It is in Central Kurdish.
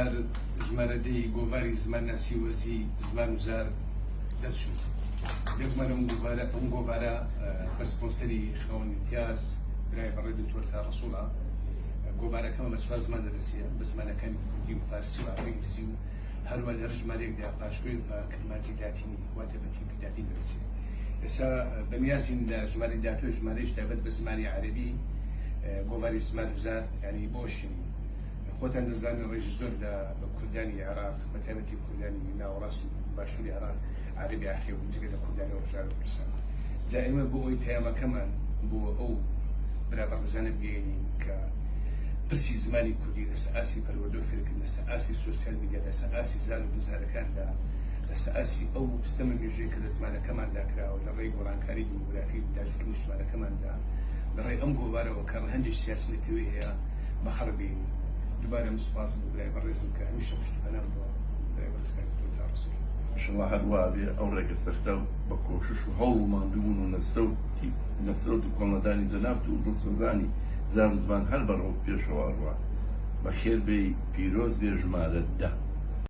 جار ژمارەدەی گۆڤاری زمانناسی وەرزی زمان و زار دەرچوو. یەکمانە ئەم گۆڤارە بە سپۆنسەری خەون امتیاز برای بەڕێ دکتۆر تا ڕەسوڵە. گۆڤارەکەمە بە 4 زمان دەرسیە، بە زمانەکانی کوردی و فارسی و ئینگلیزی و هەروە لە ژمارەیەکدا پاشگوێ بە کلماتی لاتینی واتە بە تیپی لاتین دەرسیە. ئێستا بەنیازین لە ژمارەی داهاتوو ژمارەیەش تایبەت بە زمانی عەرەبی گۆڤاری زمان و زار یعنی بۆشینی. خۆتان دەزانن ڕێژی زۆر لە کوردانی عێراق بە تایبەتی کوردانی ناوەڕاست و باشووری عێراق عەرەبی ئاخێ و جگە لە کوردانی ڕۆژئاوا کوردستان. جا ئێمە بۆ ئەوی پەیامەکەمان بۆ ئەو برابەڕزانە بگەێنین کە پرسی زمانی کوردی لەسەر ئاسی پەروەردە و فێرکردن، لەسەر ئاسی سۆسیال میدیا، لەسەر ئاسی زان و بزارەکاندا، لەسەر ئاسی ئەو سیستەمە مێژوویە کە لە زمانەکەماندا کراوە لە ڕێی گۆڕانکاری دیموگرافی و داژکردنی ژمارەکەماندا لە ڕێی ئەم گۆڤارەوە کە هەندێک سیاسی نەتەوەی هەیە بەخەڕبێنین. دووبارە سوپاس بۆ برای بەڕێزم کە هەمیشە پشتیوانەم بۆ برای بەڕێزکاری دکتۆر تا ڕەسوول. ئینشەڵڵا هەروە بێ ئەو ڕێگە سەختە و بە کۆشش و هەوڵ و ماندوون و نەسرەوت و کۆڵەدانی جەنابەت و دڵسۆزانی زار و زمان هەر بەڕەو پێشەوە ڕوا بەخێر بێی پیرۆز بێ ژمارە 10.